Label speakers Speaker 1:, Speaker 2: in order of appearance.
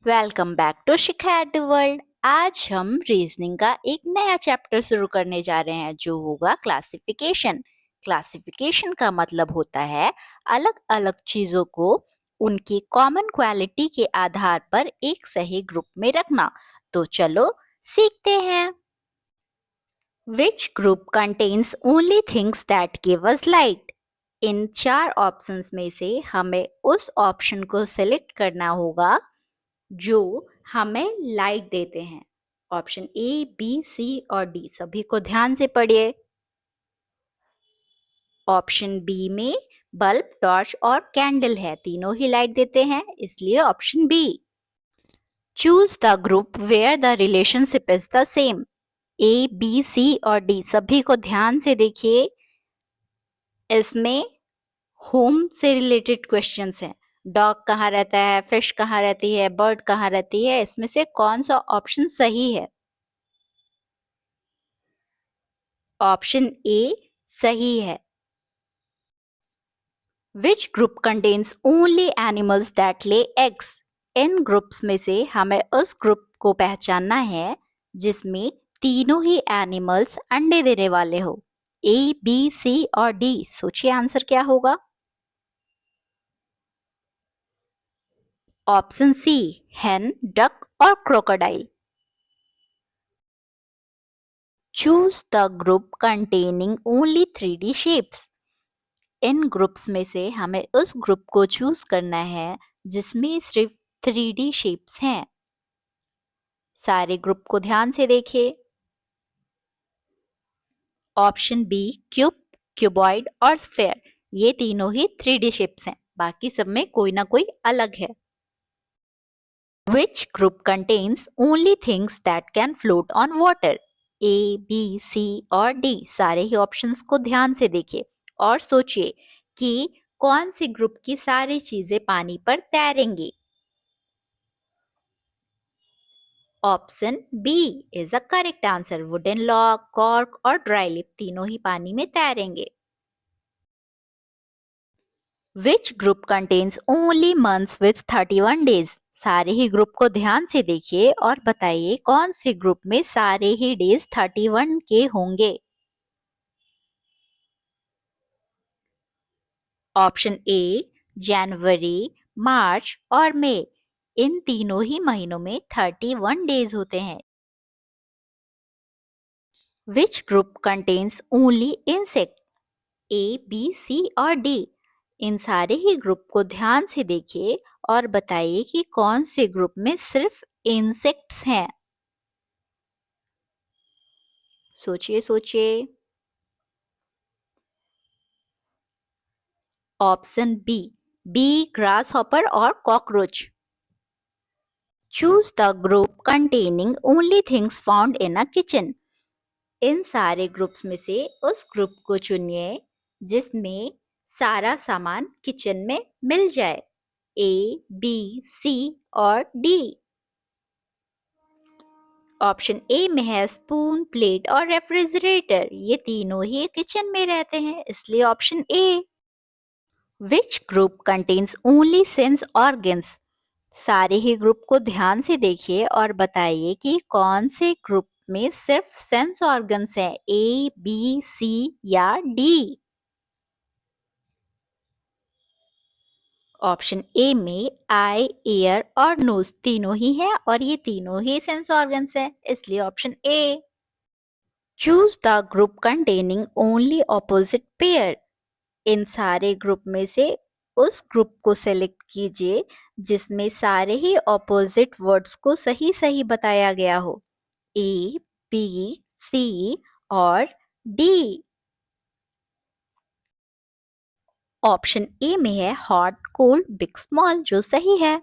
Speaker 1: Welcome back to Shikha at the world. आज हम reasoning का एक नया चैप्टर शुरू करने जा रहे हैं जो होगा क्लासिफिकेशन। क्लासिफिकेशन का मतलब होता है अलग अलग चीजों को उनकी कॉमन क्वालिटी के आधार पर एक सही ग्रुप में रखना। तो चलो सीखते हैं। Which group contains only things that give us light. इन चार ऑप्शंस में से हमें उस ऑप्शन को सिलेक्ट करना होगा जो हमें लाइट देते हैं। ऑप्शन ए, बी, सी और डी सभी को ध्यान से पढ़िए। ऑप्शन बी में बल्ब, टॉर्च और कैंडल है, तीनों ही लाइट देते हैं, इसलिए option B. Choose the group where the relationship is the same. A, B, C और डी सभी को ध्यान से देखिए। इसमें होम से रिलेटेड क्वेश्चंस हैं। डॉग कहाँ रहता है, फिश कहाँ रहती है, बर्ड कहाँ रहती है, इसमें से कौन सा ऑप्शन सही है? ऑप्शन ए सही है। विच group contains only animals that lay eggs. In groups में से हमें उस ग्रुप को पहचानना है जिसमें तीनों ही एनिमल्स अंडे देने वाले हो। ए, बी, सी और डी, सोचिए आंसर क्या होगा? ऑप्शन सी, hen, डक और crocodile. Choose the group containing only 3D shapes. In groups में से हमें उस ग्रुप को चूज करना है जिसमें सिर्फ 3D शेप्स हैं। सारे ग्रुप को ध्यान से देखिए। ऑप्शन बी क्यूब, क्यूबॉइड और स्फेयर, ये तीनों ही 3D शेप्स हैं, बाकी सब में कोई ना कोई अलग है। Which group contains only things that can float on water? A, B, C और D, सारे ही ऑप्शंस को ध्यान से देखिए और सोचिए कि कौन सी ग्रुप की सारी चीजें पानी पर तैरेंगी। Option B is a correct answer. Wooden log, cork और ड्राई लिप तीनों ही पानी में तैरेंगे। Which group contains only months with 31 days. सारे ही ग्रुप को ध्यान से देखिए और बताइए कौन से ग्रुप में सारे ही डेज 31 के होंगे। ऑप्शन ए जनवरी, मार्च और मई, इन तीनों ही महीनों में 31 डेज होते हैं। Which group contains only insect. A, B, C और डी, इन सारे ही ग्रुप को ध्यान से देखिए और बताइए कि कौन से ग्रुप में सिर्फ इंसेक्ट्स हैं। सोचिए सोचिए। ऑप्शन बी, ग्रास हॉपर और cockroach. Choose the group containing only things found in a kitchen. इन सारे ग्रुप्स में से उस ग्रुप को चुनिए जिसमें सारा सामान किचन में मिल जाए। ए, बी, सी और डी। ऑप्शन ए में है स्पून, प्लेट और रेफ्रिजरेटर, ये तीनों ही किचन में रहते हैं, इसलिए ऑप्शन ए। विच group contains only sense organs. सारे ही ग्रुप को ध्यान से देखिए और बताइए कि कौन से ग्रुप में सिर्फ सेंस ऑर्गन्स हैं, ए, बी, सी या डी। ऑप्शन ए में आई, ईयर और नोज तीनों ही है और ये तीनों ही सेंस ऑर्गन्स हैं, इसलिए option A. Choose the group containing only opposite pair. इन सारे ग्रुप में से उस ग्रुप को सेलेक्ट कीजिए जिसमें सारे ही ऑपोजिट वर्ड्स को सही सही बताया गया हो। ए, बी, सी और डी। ऑप्शन ए में है हॉट, कोल्ड, बिग, स्मॉल, जो सही है।